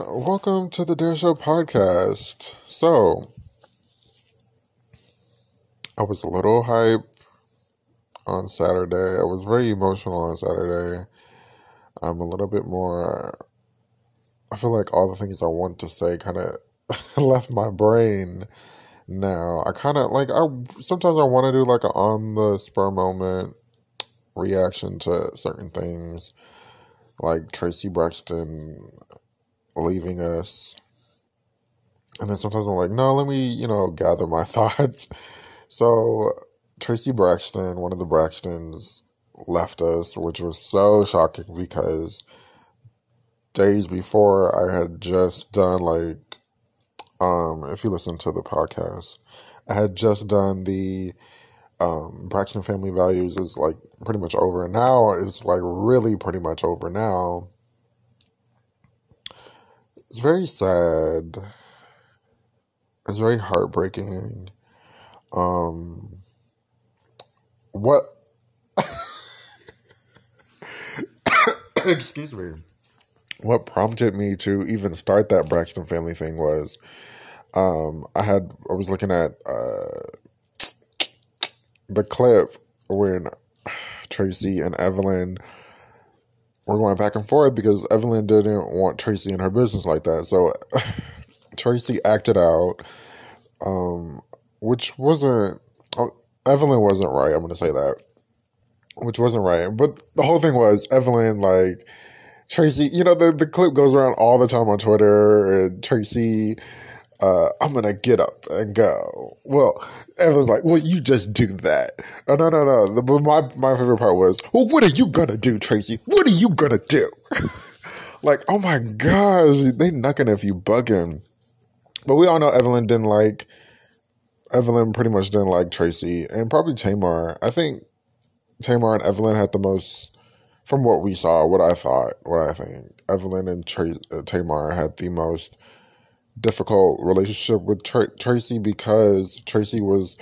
Welcome to the Dare Show podcast. So, I was a little hype on Saturday. I was very emotional on Saturday. I'm a little bit more, I feel like all the things I want to say kind of left my brain now. Sometimes I want to do like an on the spur moment reaction to certain things, like Traci Braxton leaving us. And then sometimes I'm like, no, let me, gather my thoughts. So Traci Braxton, one of the Braxtons, left us, which was so shocking because days before I had just done if you listen to the podcast, I had just done the Braxton Family Values is like pretty much over. And now it's like really pretty much over now. It's very sad. It's very heartbreaking. What? Excuse me. What prompted me to even start that Braxton family thing was, I was looking at the clip when Traci and Evelyn were going back and forth because Evelyn didn't want Traci in her business like that. So Traci acted out, which wasn't, Evelyn wasn't right. I'm going to say that, which wasn't right. But the whole thing was Evelyn, like, Traci, the clip goes around all the time on Twitter, and Traci, I'm going to get up and go. Well, Evelyn's like, well, you just do that. Oh, no. But my favorite part was, well, what are you going to do, Traci? What are you going to do? Like, oh my gosh, they knucking if you bugging. But we all know Evelyn pretty much didn't like Traci, and probably Tamar. I think Tamar and Evelyn had the most, from what we saw, what I think, Evelyn and Tamar had the most difficult relationship with Traci because Traci was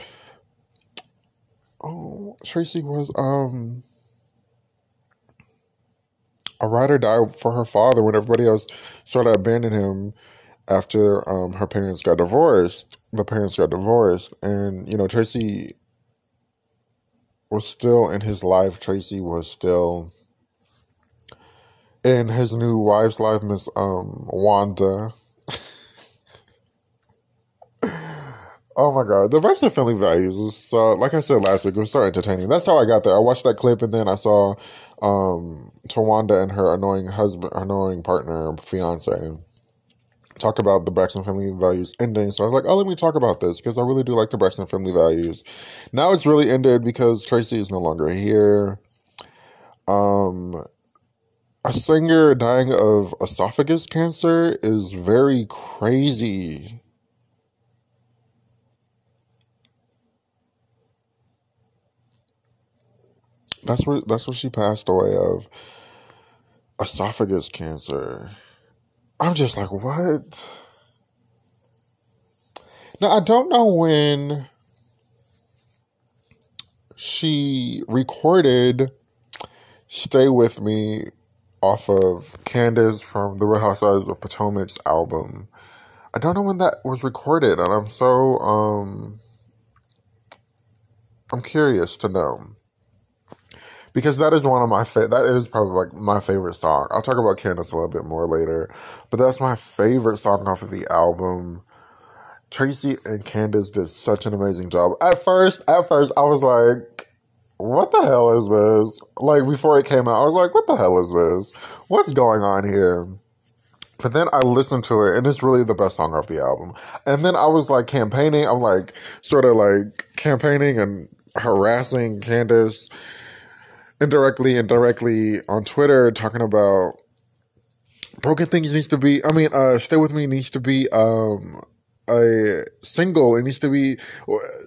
a ride or die for her father when everybody else sort of abandoned him after her parents got divorced. The parents got divorced, and Traci was still in his life. Traci was still in his new wife's life, Miss Wanda. Oh my God, the Braxton Family Values is so, like I said last week, it was so entertaining. That's how I got there. I watched that clip and then I saw Tawanda and her annoying partner, fiance, talk about the Braxton Family Values ending. So I was like, oh, let me talk about this because I really do like the Braxton Family Values. Now it's really ended because Traci is no longer here. A singer dying of esophagus cancer is very crazy. That's what she passed away of, esophagus cancer. I'm just like, what? Now, I don't know when she recorded Stay With Me off of Candace from the Real Housewives of Potomac's album. I don't know when that was recorded, and I'm so, I'm curious to know. Because that is one of that is probably like my favorite song. I'll talk about Candace a little bit more later. But that's my favorite song off of the album. Traci and Candace did such an amazing job. At first, I was like, what the hell is this? Like, before it came out, I was like, what the hell is this? What's going on here? But then I listened to it, and it's really the best song off the album. And then I was like campaigning. I'm like, sort of like campaigning and harassing Candace indirectly on Twitter, talking about Broken Things needs to be, Stay With Me needs to be a single. It needs to be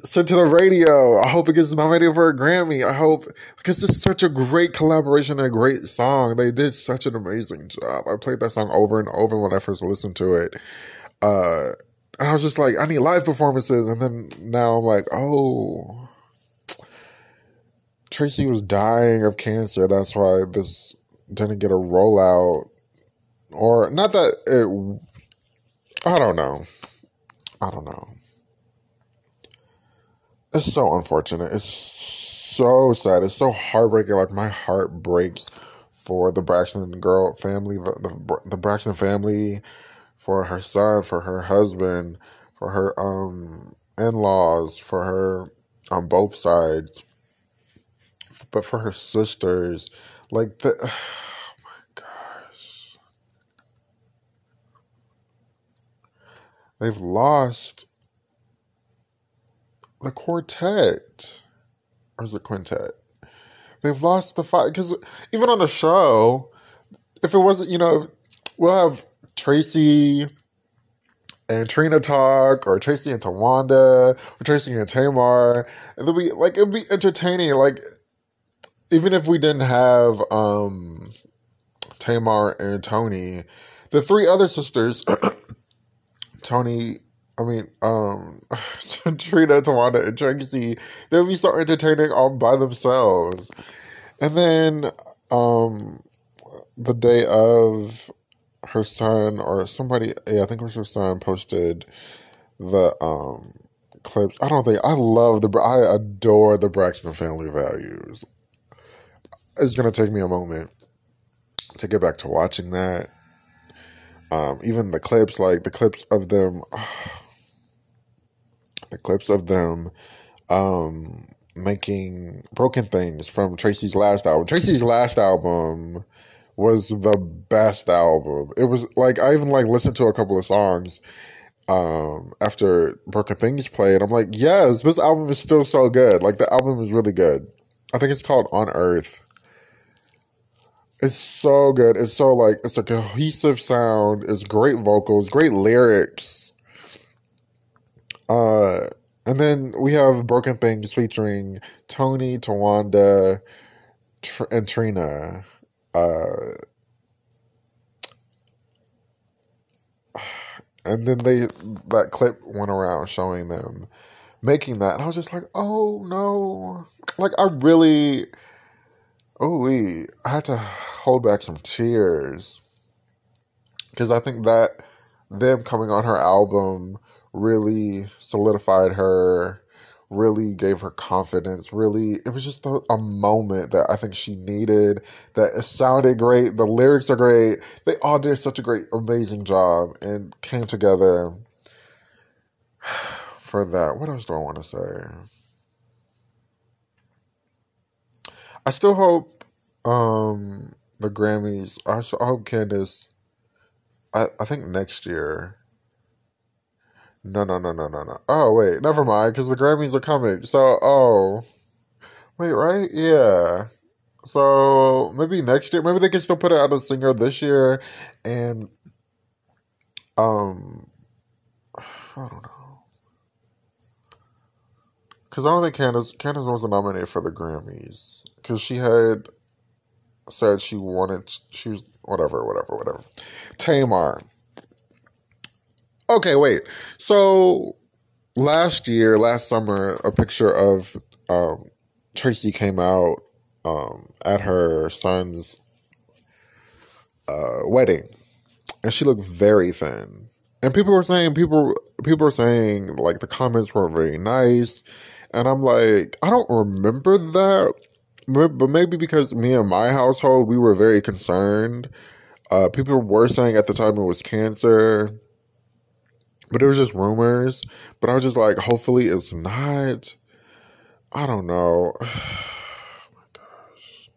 sent to the radio. I hope it gets nominated for a Grammy. I hope, because it's such a great collaboration and a great song. They did such an amazing job. I played that song over and over when I first listened to it. And I was just like, I need live performances. And then now I'm like, oh, Traci was dying of cancer. That's why this didn't get a rollout. Or, not that it... I don't know. I don't know. It's so unfortunate. It's so sad. It's so heartbreaking. Like, my heart breaks for the Braxton girl family, the Braxton family, for her son, for her husband, for her in-laws, for her on both sides, but for her sisters. Like, the... Oh my gosh. They've lost the quartet. Or is it quintet? They've lost the fight. Because even on the show, if it wasn't, we'll have Traci and Trina talk, or Traci and Tawanda, or Traci and Tamar. And it'd be entertaining. Like, even if we didn't have Tamar and Tony, the three other sisters, Tony, Trina, Tawanda, and Traci, they'll be so entertaining all by themselves. And then, the day of, her son, or somebody, I think it was her son, posted the, clips. I adore the Braxton family values. It's going to take me a moment to get back to watching that. Even the clips, like the clips of them, making Broken Things from Traci's last album. Traci's last album was the best album. It was like, I even listened to a couple of songs after Broken Things played. I'm like, yes, this album is still so good. Like, the album is really good. I think it's called On Earth. It's so good. It's so it's a cohesive sound. It's great vocals, great lyrics. And then we have Broken Things featuring Tony, Tawanda, and Trina. And then that clip went around showing them making that. And I was just like, oh no. Like, I had to hold back some tears. Because I think that them coming on her album really solidified her, really gave her confidence, it was just a moment that I think she needed, that it sounded great, the lyrics are great, they all did such a great, amazing job, and came together for that. What else do I want to say? I still hope, the Grammys, I hope Candace, I think next year. No. Oh, wait, never mind, because the Grammys are coming. So, wait, right? Yeah. So, maybe next year, maybe they can still put it out as a singer this year, and, I don't know. Because I don't think Candace wasn't nominated for the Grammys. Because she had said she was, whatever. Tamar. Okay, wait. So, last summer, a picture of Traci came out at her son's wedding, and she looked very thin. And people are saying like, the comments weren't very nice, and I'm like, I don't remember that, but maybe because me and my household, we were very concerned. People were saying at the time it was cancer. But it was just rumors. But I was just like, hopefully it's not. I don't know. Oh my gosh.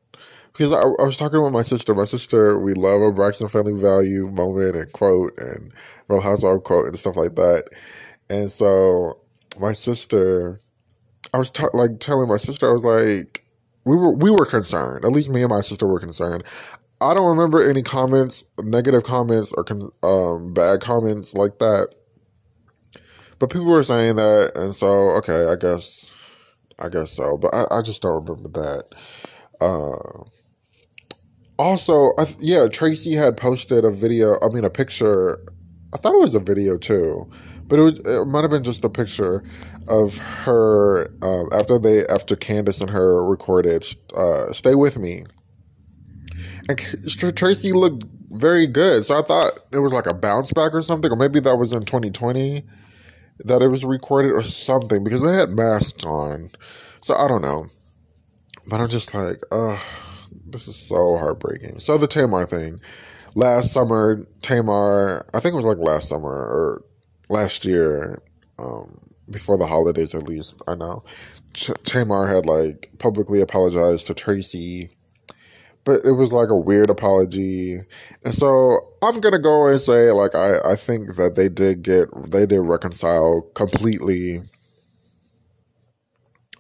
Because I was talking with my sister. My sister, we love a Braxton family value moment and quote and Real Housewife quote and stuff like that. And so my sister, I was telling my sister, I was like, we were concerned. At least me and my sister were concerned. I don't remember any comments, negative comments or bad comments like that. But people were saying that, and so, okay, I guess so. But I just don't remember that. Also, Traci had posted a picture. I thought it was a video too, but it might have been just a picture of her after Candace and her recorded "Stay With Me," and Traci looked very good. So I thought it was like a bounce back or something, or maybe that was in 2020 that it was recorded or something, because they had masks on. So I don't know, but I'm just like, this is so heartbreaking. So the Tamar thing. Last summer, Tamar, I think it was like last summer or last year, before the holidays at least, I know, Tamar had like publicly apologized to Traci, but it was like a weird apology. And so I'm going to go and say, like, I think that they did reconcile completely.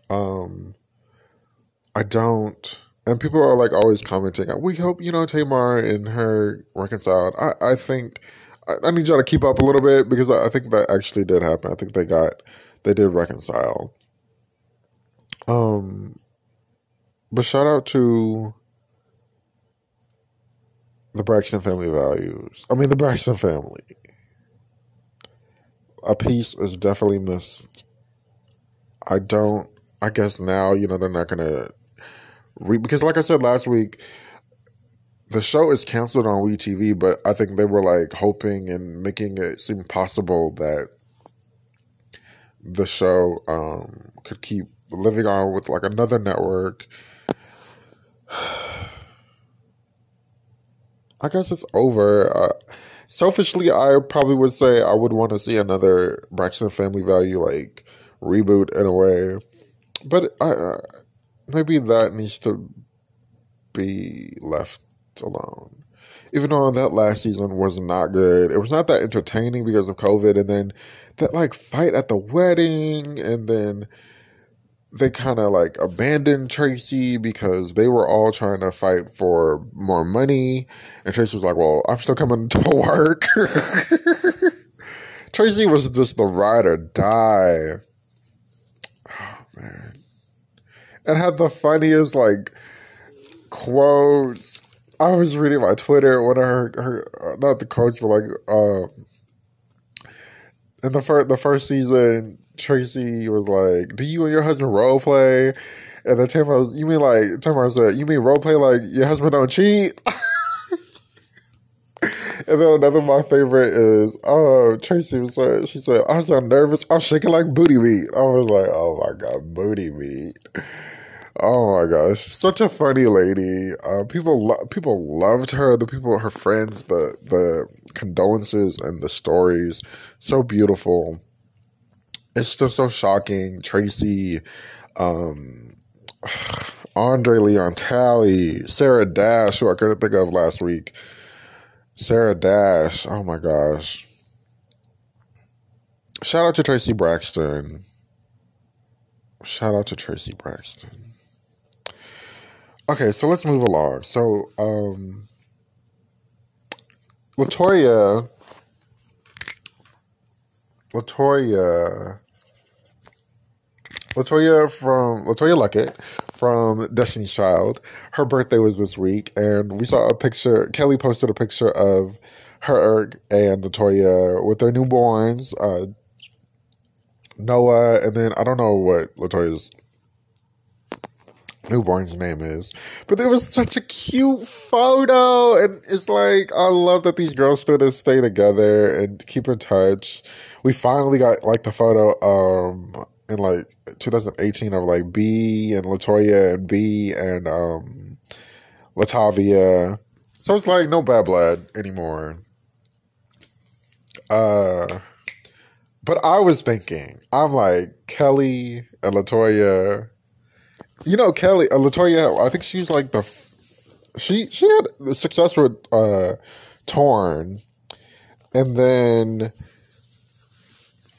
I don't. And people are like always commenting, we hope, Tamar and her reconciled. I think, I need y'all to keep up a little bit, because I think that actually did happen. I think they did reconcile. But shout out to the Braxton family values. I mean, the Braxton family. A piece is definitely missed. I guess now, they're not going to because like I said last week, the show is canceled on WeTV, but I think they were like hoping and making it seem possible that the show could keep living on with like another network. I guess it's over. Selfishly, I probably would say I would want to see another Braxton Family Value like reboot in a way, but maybe that needs to be left alone. Even though that last season was not good, it was not that entertaining because of COVID, and then that like fight at the wedding, and then they kind of like abandoned Traci because they were all trying to fight for more money, and Traci was like, well, I'm still coming to work. Traci was just the ride or die. Oh man. And had the funniest like quotes. I was reading my Twitter, one of her not the quotes, but like in the first season, Traci was like, "Do you and your husband role play?" And then Tamar said, "You mean role play like your husband don't cheat?" And then another of my favorite is, Traci she said, "I sound nervous. I'm shaking like booty meat." I was like, "Oh my god, booty meat." Oh my gosh, such a funny lady. People loved her. Her friends, the condolences and the stories, so beautiful. It's still so shocking. Traci, Andre Leon Talley, Sarah Dash, who I couldn't think of last week. Sarah Dash, oh my gosh. Shout out to Traci Braxton. Shout out to Traci Braxton. Okay, so let's move along. So, Latoya Luckett from Destiny's Child. Her birthday was this week, and we saw a picture. Kelly posted a picture of her and Latoya with their newborns, Noah, and then I don't know what Latoya's newborn's name is, but it was such a cute photo, and it's like, I love that these girls still stay together and keep in touch. We finally got like the photo in like 2018 of like B and Latoya and B and Latavia, so it's like no bad blood anymore. But I was thinking, I'm like, Kelly and Latoya. Kelly, Latoya, I think she's like she had success with Torn, and then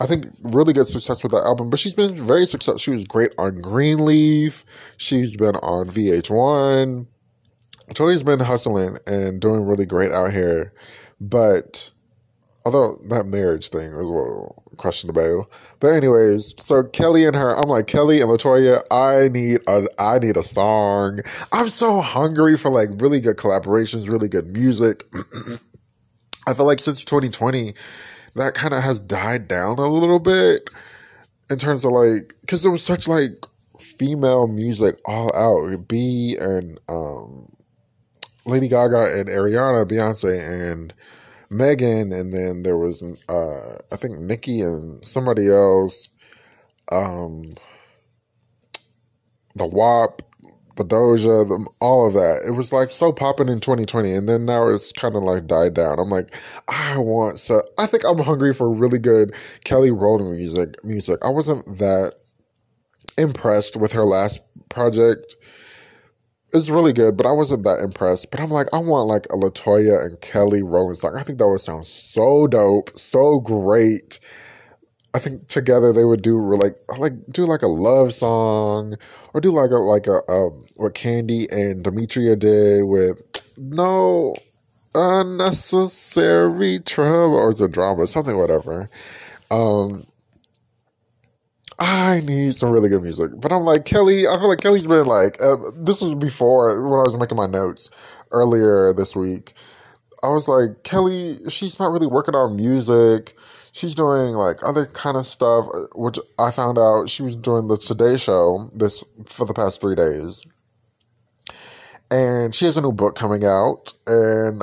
I think really good success with that album, but she's been very successful. She was great on Greenleaf. She's been on VH1. Latoya's been hustling and doing really great out here, but although that marriage thing was a little questionable. But anyways, so Kelly and her, I'm like, Kelly and Latoya, I need a song. I'm so hungry for like really good collaborations, really good music. I feel like since 2020, that kind of has died down a little bit. in terms of like, because there was such like female music all out. B and Lady Gaga and Ariana, Beyonce and Megan, and then there was I think Nicki and somebody else, the WAP, the Doja, all of that. It was like so popping in 2020, and then now it's kind of like died down. I'm like, I think I'm hungry for really good Kelly Rowland music. I wasn't that impressed with her last project. It's really good, but I wasn't that impressed. But I'm like, I want like a LaToya and Kelly Rowland song. I think that would sound so dope, so great. I think together they would do like a love song, or do like a what Candy and Demetria did with no unnecessary trouble, or it's a drama, something, whatever. I need some really good music, but I'm like, Kelly. I feel like Kelly's been like this was before when I was making my notes earlier this week. I was like, Kelly, she's not really working on music. She's doing like other kind of stuff, which I found out she was doing the Today Show for the past 3 days. And she has a new book coming out, and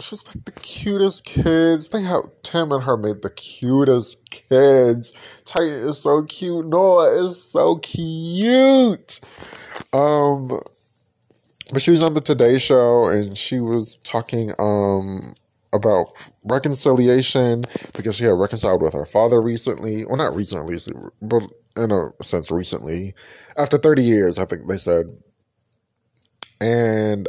she's like the cutest kids. Tim and her made the cutest kids. Titan is so cute. Noah is so cute. But she was on the Today Show, and she was talking about reconciliation, because she had reconciled with her father recently. Well, not recently, but in a sense recently. After 30 years, I think they said. And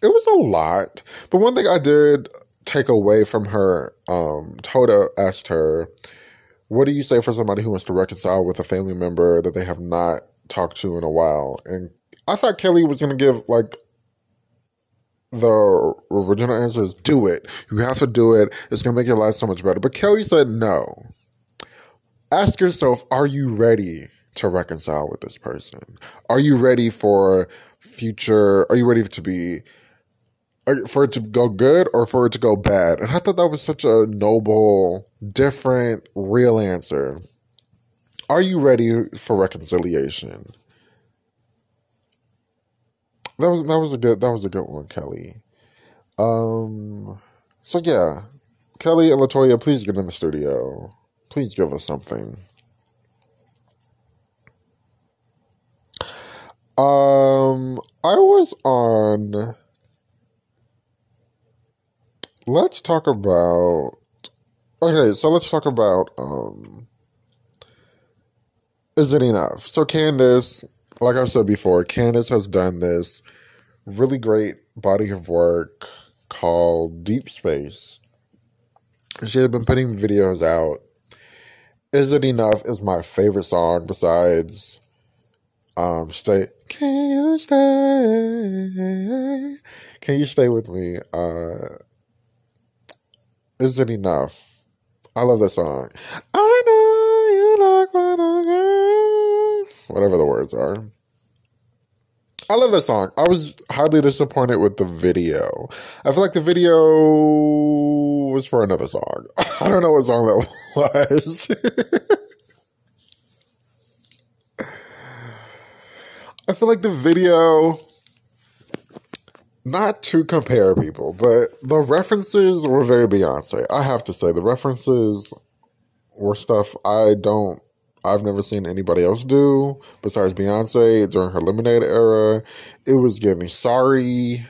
it was a lot. But one thing I did take away from her, Toda asked her, what do you say for somebody who wants to reconcile with a family member that they have not talked to in a while? And I thought Kelly was going to give like the original answer is do it. You have to do it. It's going to make your life so much better. But Kelly said no. Ask yourself, are you ready to reconcile with this person? Are you ready for future? Are you ready for it to go good or for it to go bad? And I thought that was such a noble, different, real answer. Are you ready for reconciliation? That was a good one, Kelly. So yeah, Kelly and LaToya, please get in the studio. Please give us something. I was on. Let's talk about. Okay, so let's talk about. Is it enough? So Candace, like I said before, Candace has done this really great body of work called Deep Space. She had been putting videos out. Is It Enough is my favorite song besides Stay. Can you stay? Can you stay with me? Is It Enough? I love that song. I know you like what I do. Whatever the words are. I love that song. I was highly disappointed with the video. I feel like the video was for another song. I don't know what song that was. I feel like the video, not to compare people, but the references were very Beyonce. I have to say, the references were stuff I've never seen anybody else do besides Beyonce during her Lemonade era. It was giving Sorry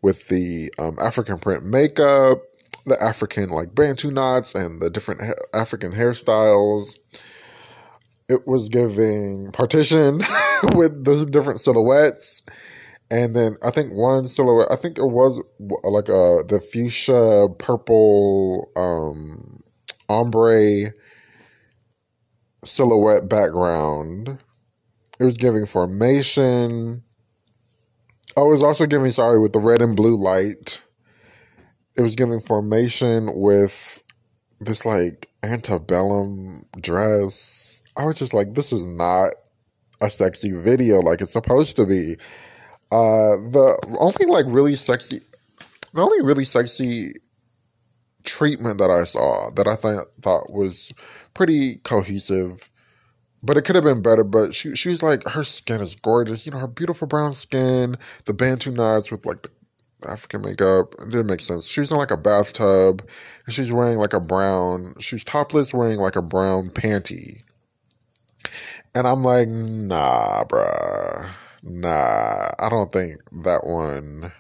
with the African print makeup, the African like Bantu knots, and the different African hairstyles. It was giving Partition with the different silhouettes. And then I think one silhouette, I think it was like the fuchsia purple ombre silhouette background. It was giving Formation. Oh, it was also giving Sorry with the red and blue light. It was giving Formation with this like antebellum dress. I was just like, this is not a sexy video like it's supposed to be. The only really sexy treatment that I saw that I thought was pretty cohesive. But it could have been better. But she was like, her skin is gorgeous. You know, her beautiful brown skin, the Bantu knots with like the African makeup. It didn't make sense. She was in like a bathtub, and she was wearing like a brown. She was topless, wearing like a brown panty. And I'm like, nah, bruh, nah. I don't think that one.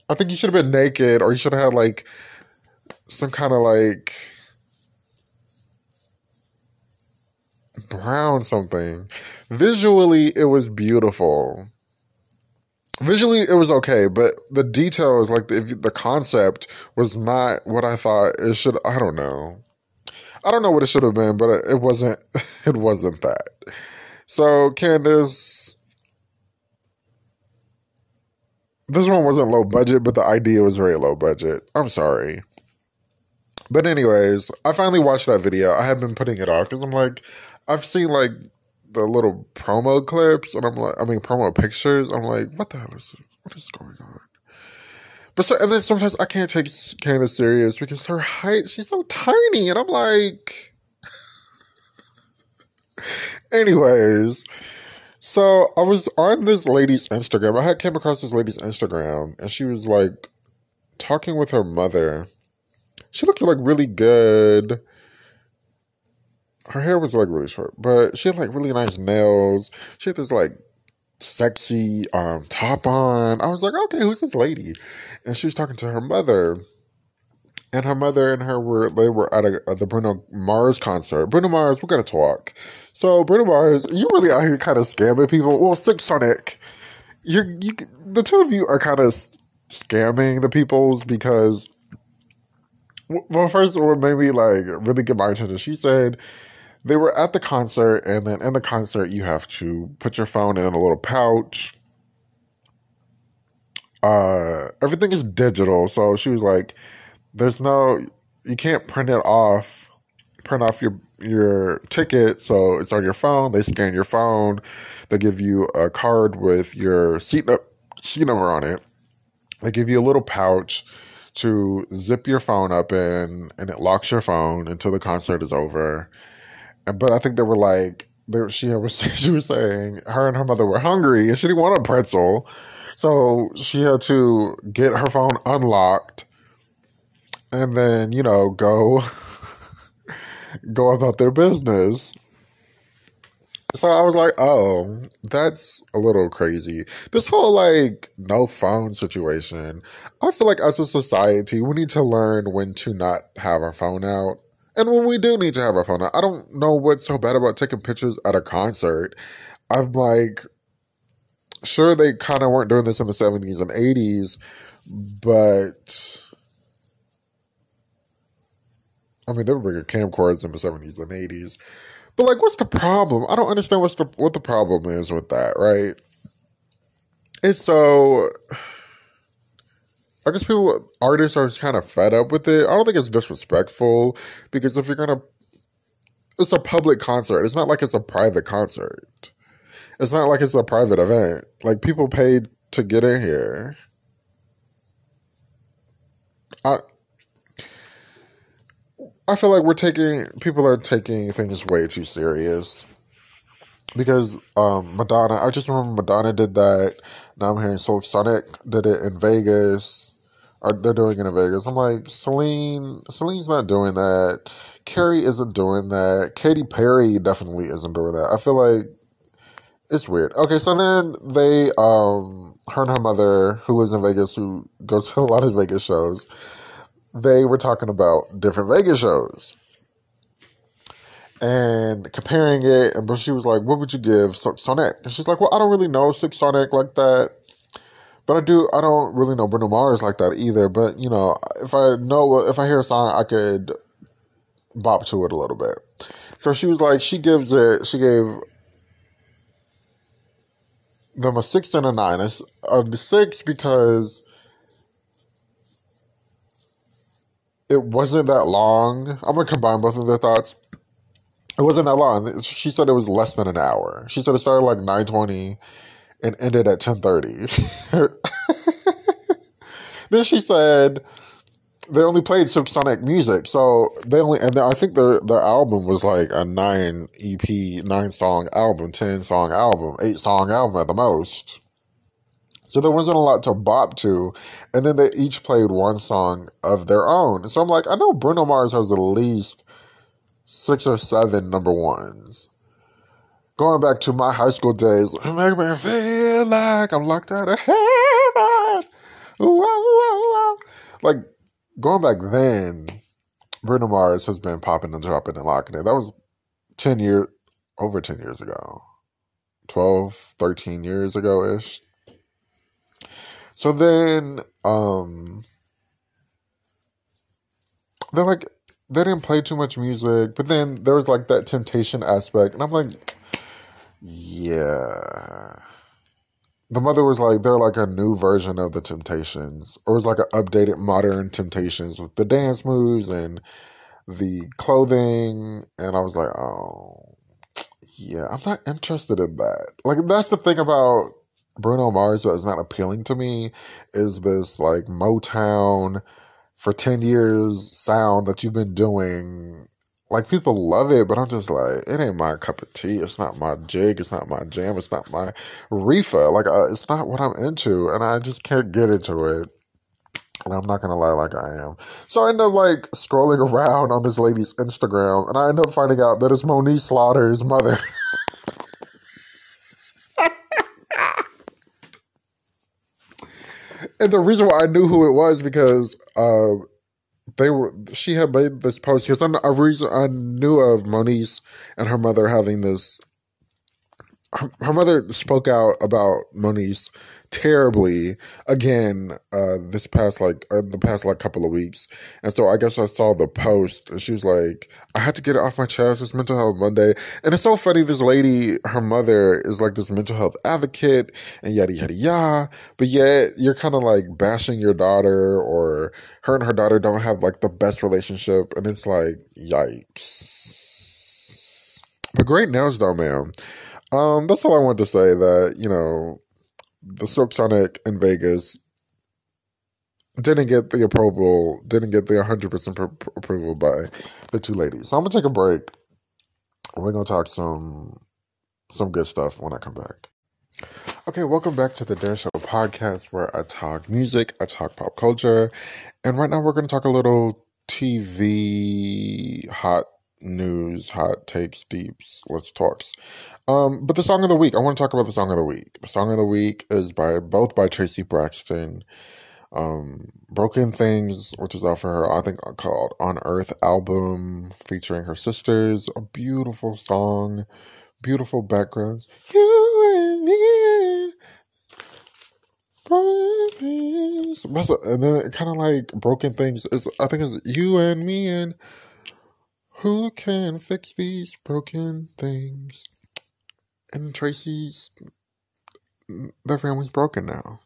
I think you should have been naked, or you should have had like some kind of like brown something. Visually, it was beautiful. Visually, it was okay, but the details, like the concept, was not what I thought it should. I don't know. I don't know what it should have been, but it wasn't. It wasn't that. So, Candace, this one wasn't low budget, but the idea was very low budget. I'm sorry. But anyways, I finally watched that video. I had been putting it off because I'm like, I've seen like the little promo clips, and I'm like, I mean, promo pictures. I'm like, what the hell is this? What is going on? But so, and then sometimes I can't take Candace serious because her height, she's so tiny, and I'm like, anyways. So I was on this lady's Instagram. I had came across this lady's Instagram, and she was like talking with her mother. She looked like really good. Her hair was like really short, but she had like really nice nails. She had this like sexy top on. I was like, okay, who's this lady? And she was talking to her mother. And her mother and her were at the Bruno Mars concert. Bruno Mars, we're gonna talk. So Bruno Mars, you really out here kind of scamming people. Well, Six Sonic, the two of you are kind of scamming the peoples because, well, first what made me like really get my attention. She said they were at the concert, and then in the concert you have to put your phone in a little pouch. Everything is digital, so she was like, there's no, you can't print off your ticket, so it's on your phone. They scan your phone, they give you a card with your seat number on it. They give you a little pouch to zip your phone up in, and it locks your phone until the concert is over. But I think they were like, she was saying her and her mother were hungry and she didn't want a pretzel, so she had to get her phone unlocked and then go about their business. So I was like, oh, that's a little crazy. This whole like no phone situation. I feel like as a society, we need to learn when to not have our phone out. And when we do need to have our phone out, I don't know what's so bad about taking pictures at a concert. I'm like, sure, they kind of weren't doing this in the 70s and 80s, but I mean, they were bringing camcorders in the 70s and 80s. But like, what's the problem? I don't understand what the problem is with that, right? It's so, I guess artists are kind of fed up with it. I don't think it's disrespectful because if you're gonna, it's a public concert. It's not like it's a private concert. It's not like it's a private event. Like, people paid to get in here. I I feel like people are taking things way too serious. Because Madonna, I just remember Madonna did that. Now I'm hearing Silk Sonic did it in Vegas. Or they're doing it in Vegas. I'm like, Celine's not doing that. Carrie isn't doing that. Katy Perry definitely isn't doing that. I feel like it's weird. Okay, so then her and her mother, who lives in Vegas, who goes to a lot of Vegas shows, they were talking about different Vegas shows and comparing it. But she was like, what would you give Sonic? And she's like, well, I don't really know Six Sonic like that. But I don't really know Bruno Mars like that either. But, if I hear a song, I could bop to it a little bit. So she was like, she gave them a 6 and a 9. It's a 6 because it wasn't that long. I'm going to combine both of their thoughts. It wasn't that long. She said it was less than an hour. She said it started like 9:20 and ended at 10:30. Then she said they only played Silk Sonic music, so they only, and I think their album was like a 9 song album, 10 song album, 8 song album at the most. So there wasn't a lot to bop to, and then they each played one song of their own. So I'm like, I know Bruno Mars has at least 6 or 7 number ones. Going back to my high school days, it make me feel like I'm locked out of heaven. Ooh, ooh, ooh, ooh. Like, going back then, Bruno Mars has been popping and dropping and locking it. That was 10 years, over 10 years ago. 12, 13 years ago-ish. So then, they're like, they didn't play too much music, but then there was like that Temptation aspect, and I'm like, yeah. The mother was like, they're like a new version of the Temptations, or it was like an updated modern Temptations with the dance moves and the clothing, and I was like, oh, yeah, I'm not interested in that. Like, that's the thing about Bruno Mars that is not appealing to me, is this like Motown for 10 years sound that you've been doing. Like, people love it, but I'm just like, it ain't my cup of tea. It's not my jig. It's not my jam. It's not my reefer. Like, it's not what I'm into, and I just can't get into it. And I'm not going to lie like I am. So I end up like scrolling around on this lady's Instagram, and I end up finding out that it's Monique Slaughter's mother. And the reason why I knew who it was because she had made this post because I knew of Monique and her mother having this. Her mother spoke out about Monique terribly again the past like couple of weeks, and so I guess I saw the post and she was like, I had to get it off my chest, it's Mental Health Monday. And it's so funny, this lady, her mother is like this mental health advocate and yada yada yada, but yet you're kind of like bashing your daughter, or her and her daughter don't have like the best relationship, and it's like, yikes. But great nails though, man. That's all I want to say, that, the Silk Sonic in Vegas didn't get the 100% approval by the two ladies. So I'm going to take a break. We're going to talk some good stuff when I come back. Okay, welcome back to the Dare Show podcast, where I talk music, I talk pop culture, and right now we're going to talk a little TV, hot news, hot takes, deeps, let's talks. But the song of the week, I want to talk about the song of the week. The song of the week is both by Traci Braxton. Broken Things, which is out for her, I think, called On Earth album, featuring her sisters. A beautiful song, beautiful backgrounds. You and me, broken things. And then it kind of like Broken Things is, I think it's you and me, and who can fix these broken things? And Tracy's, their family's broken now.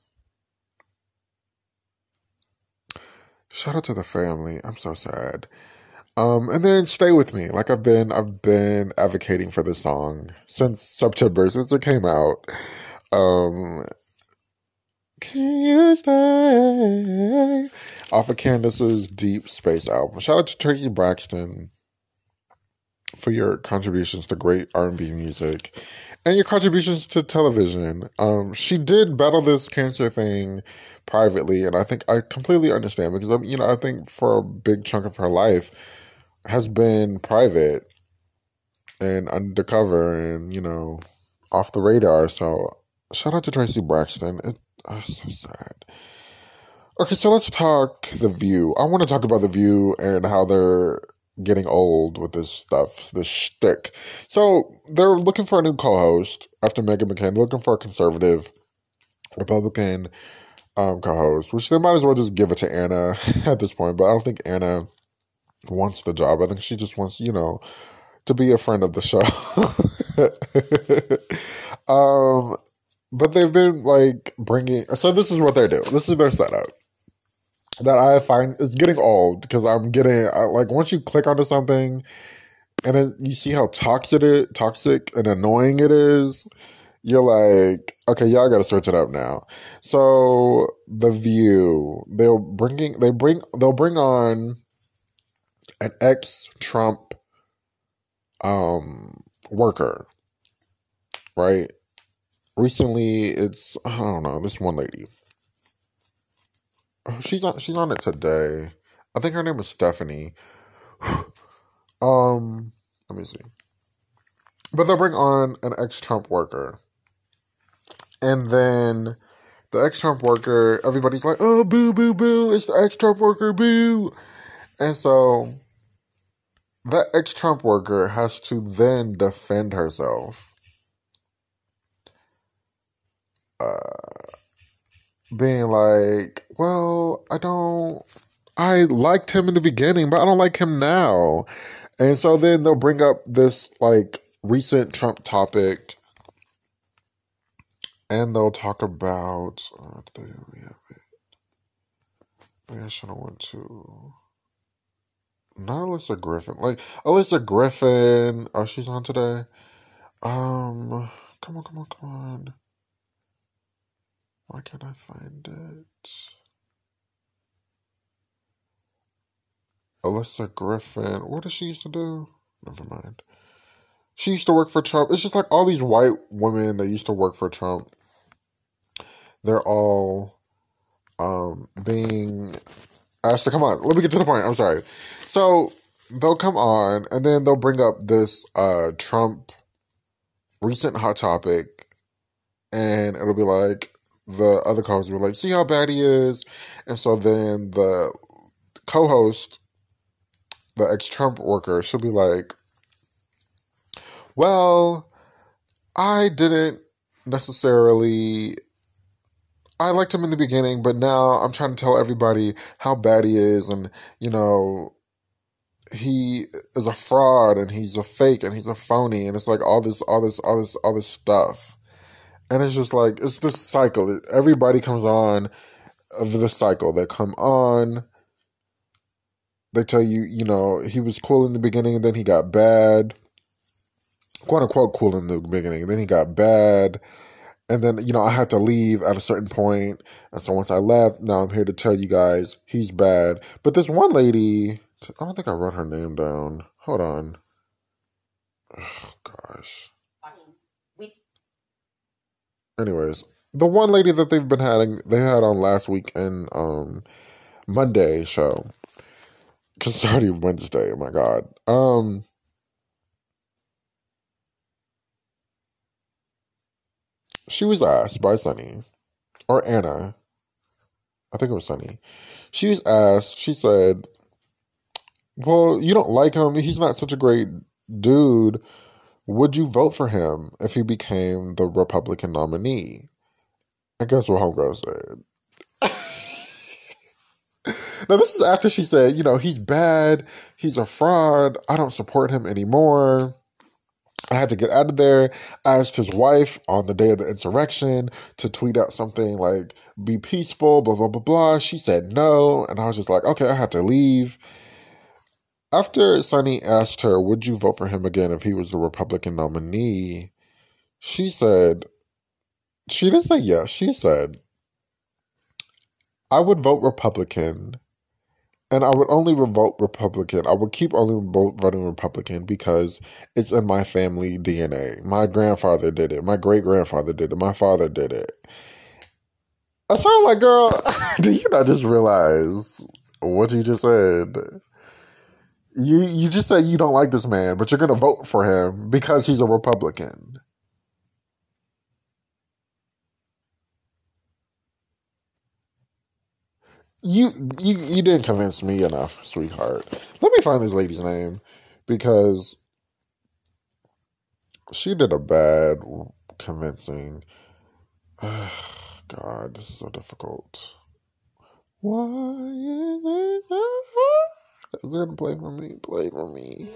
Shout out to the family. I'm so sad. And then Stay With Me. Like, I've been advocating for this song since September, since it came out. Can you stay? Off of Candace's Deep Space album. Shout out to Traci Braxton for your contributions to great R&B music and your contributions to television. She did battle this cancer thing privately, and I think I completely understand, because I think for a big chunk of her life has been private and undercover and off the radar. So shout out to Traci Braxton. It's so sad. Okay, so let's talk The View. I want to talk about The View and how they're getting old with this stuff, this shtick. So they're looking for a new co-host after Meghan McCain. They're looking for a conservative Republican co-host, which they might as well just give it to Anna at this point. But I don't think Anna wants the job. I think she just wants, to be a friend of the show. But they've been like so this is what they do. This is their setup that I find is getting old, because once you click onto something and then you see how toxic and annoying it is, You're like, okay, y'all got to switch it up now. So the View, they'll bring on an ex-Trump worker, right? Recently, it's I don't know this one lady. She's on it today. I think her name is Stephanie. Let me see. But they'll bring on an ex-Trump worker, and then the ex-Trump worker, everybody's like, "Oh, boo, boo, boo! It's the ex-Trump worker, boo!" And so that ex-Trump worker has to then defend herself, being like, "Well, I liked him in the beginning, but I don't like him now." And so then they'll bring up this like recent Trump topic, and they'll talk about. Maybe I should have went to not Alyssa Griffin. Like Alyssa Griffin. Oh, she's on today. Come on, come on, come on. Why can't I find it? Alyssa Griffin. What does she used to do? Never mind. She used to work for Trump. It's just like all these white women that used to work for Trump. They're all being asked to come on. Let me get to the point. I'm sorry. So they'll come on and then they'll bring up this Trump recent hot topic, and it'll be like the other co-hosts will be like, see how bad he is. And so then the co-host, the ex-Trump worker, she'll be like, well, I didn't necessarily I liked him in the beginning, but now I'm trying to tell everybody how bad he is, and you know, he is a fraud and he's a fake and he's a phony, and it's like all this stuff. And it's just like it's this cycle. Everybody comes on of the cycle. They come on, they tell you, you know, he was cool in the beginning and then he got bad. Quote unquote cool in the beginning, and then he got bad. And then, you know, I had to leave at a certain point. And so once I left, now I'm here to tell you guys he's bad. But this one lady, I don't think I wrote her name down. Hold on. Oh, gosh. Anyways, the one lady that they had on last week in Monday show. Because it's already Wednesday. Oh, my God. She was asked by Sunny, or Anna. I think it was Sunny. She was asked, she said, well, you don't like him. He's not such a great dude. Would you vote for him if he became the Republican nominee? And guess what homegirl said? Now, this is after she said, you know, he's bad. He's a fraud. I don't support him anymore. I had to get out of there. I asked his wife on the day of the insurrection to tweet out something like, be peaceful, blah, blah, blah, blah. She said no. And I was just like, okay, I had to leave. After Sunny asked her, would you vote for him again if he was the Republican nominee? She said, she didn't say yes. She said, I would vote Republican, and I would only vote Republican. I would keep only voting Republican because it's in my family DNA. My grandfather did it. My great grandfather did it. My father did it. I sound like, girl, do you not just realize what you just said? You just said you don't like this man, but you're gonna vote for him because he's a Republican. You didn't convince me enough, sweetheart. Let me find this lady's name because she did a bad convincing. God, this is so difficult. Why is it so hard? Is it gonna play for me? Play for me.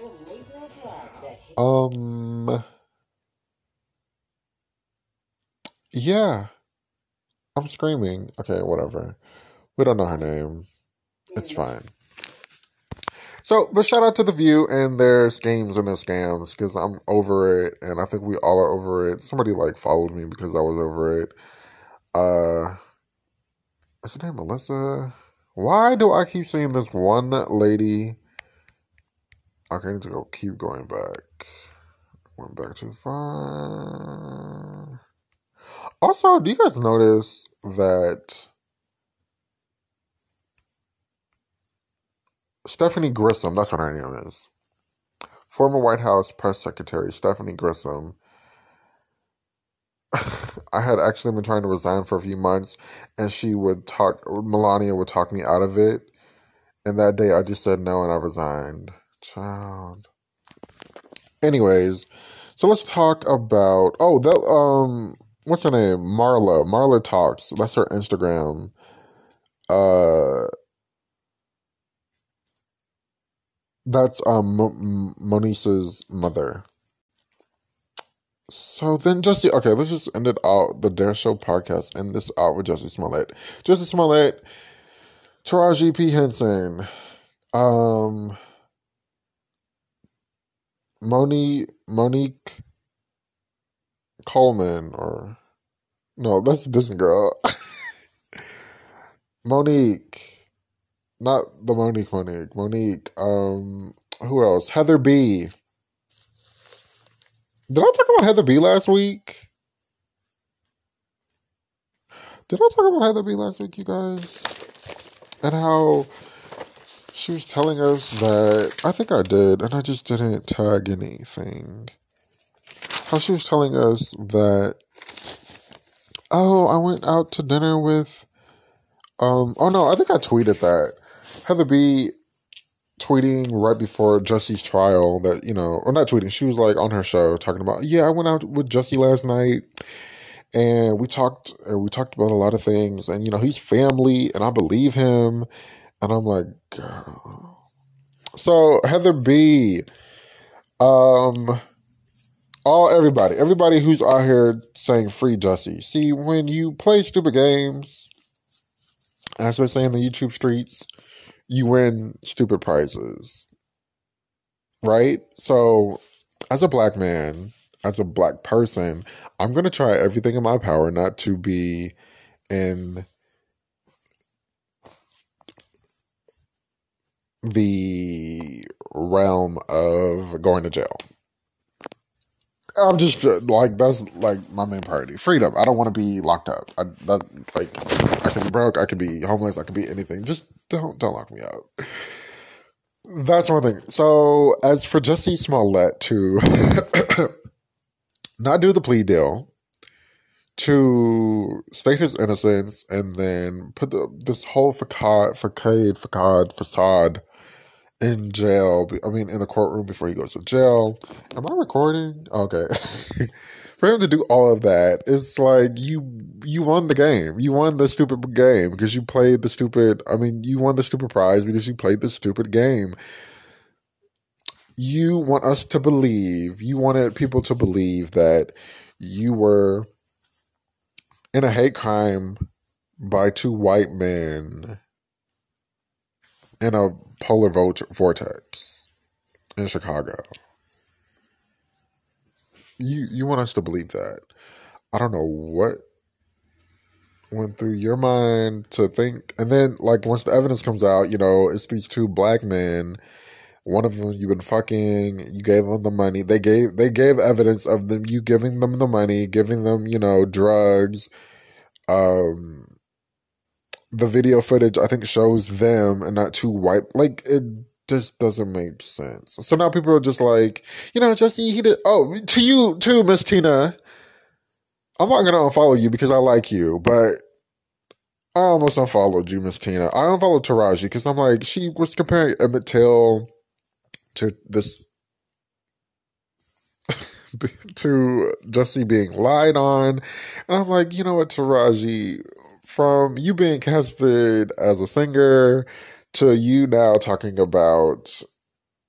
Yeah, I'm screaming. Okay, whatever. We don't know her name. It's fine. So, but shout out to The View and their schemes and their scams because I'm over it, and I think we all are over it. Somebody like followed me because I was over it. What's her name, Melissa? Why do I keep seeing this one lady? Okay, I need to keep going back. Went back too far. Also, do you guys notice that Stephanie Grissom, that's what her name is, former White House press secretary Stephanie Grissom, I had actually been trying to resign for a few months, and Melania would talk me out of it. And that day I just said no and I resigned. Child. Anyways, so let's talk about, what's her name? Marla Talks. That's her Instagram. That's Monisa's mother. So then okay, let's just end it out, the Dare Show podcast, end this out with Jussie Smollett. Jussie Smollett, Taraji P. Henson, Monique Coleman, or no, that's this girl. Monique. Not the Monique. Monique, who else? Heather B. Did I talk about Heather B last week? Did I talk about Heather B last week, you guys? And how she was telling us that, I think I did, and I just didn't tag anything. How she was telling us that, I went out to dinner with, oh no, I think I tweeted that. Heather B tweeting right before Jussie's trial that, or not tweeting, she was like on her show talking about, yeah, I went out with Jussie last night and we talked about a lot of things, and he's family and I believe him, and I'm like, girl. So Heather B, everybody who's out here saying free Jussie, see, when you play stupid games, as they say in the YouTube streets, you win stupid prizes, right? So as a black man, as a black person, I'm going to try everything in my power not to be in the realm of going to jail. I'm just like, that's like my main priority. Freedom. I don't want to be locked up. I could be broke, I could be homeless, I could be anything. Just don't lock me up. That's one thing. So as for Jussie Smollett to not do the plea deal, to state his innocence, and then put this whole facade in jail. I mean, in the courtroom before he goes to jail. Am I recording? Okay. For him to do all of that, it's like you won the game. You won the stupid game because you played the stupid. I mean, you won the stupid prize because you played the stupid game. You want us to believe. You wanted people to believe that you were in a hate crime by two white men in a polar vortex in Chicago. You want us to believe that. I don't know what went through your mind to think. And then, like, once the evidence comes out, it's these two black men. One of them you've been fucking. You gave them the money. They gave evidence of them, you giving them the money, giving them, drugs. The video footage, I think, shows them and not two white. Like, it just doesn't make sense. So now people are just like, Jussie, he did. Oh, to you too, Miss Tina. I'm not gonna unfollow you because I like you, but I almost unfollowed you, Miss Tina. I unfollowed Taraji because I'm like, she was comparing Emmett Till to this to Jussie being lied on, and I'm like, you know what, Taraji, from you being casted as a singer to you now talking about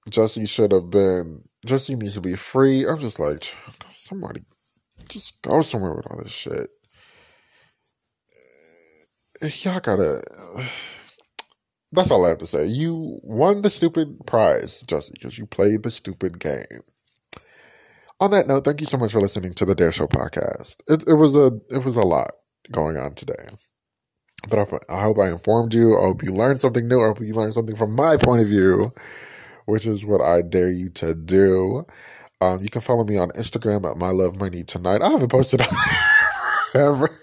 Jussie needs to be free. I'm just like, somebody just go somewhere with all this shit. Y'all gotta. That's all I have to say. You won the stupid prize, Jussie, because you played the stupid game. On that note, thank you so much for listening to the Dare Show podcast. It was a lot going on today. But I hope I informed you. I hope you learned something new. I hope you learned something from my point of view, which is what I dare you to do. You can follow me on Instagram at myloveMyNeedTonight. I haven't posted on there ever.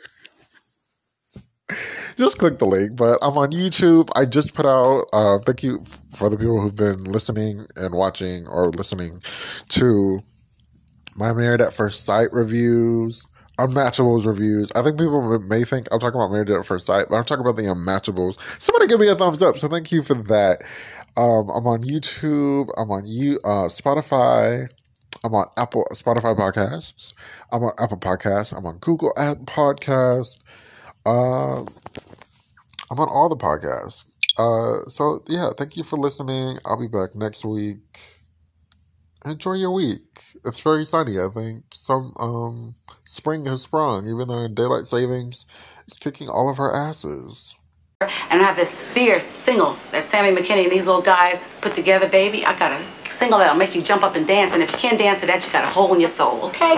Just click the link. But I'm on YouTube. I just put out, thank you for the people who've been listening and watching or listening to my Married at First Sight reviews, Unmatchables reviews. I think people may think I'm talking about Married at First Sight, but I'm talking about the Unmatchables. Somebody give me a thumbs up. So thank you for that. I'm on YouTube. I'm on Spotify. I'm on Spotify Podcasts. I'm on Apple Podcasts. I'm on Google Podcasts. I'm on all the podcasts. So yeah, thank you for listening. I'll be back next week. Enjoy your week. It's very sunny, I think. Some spring has sprung, even though daylight savings is kicking all of our asses. And I have this fierce single that Sammy McKinney and these little guys put together, baby. I got a single that'll make you jump up and dance, and if you can't dance to that, you got a hole in your soul, okay?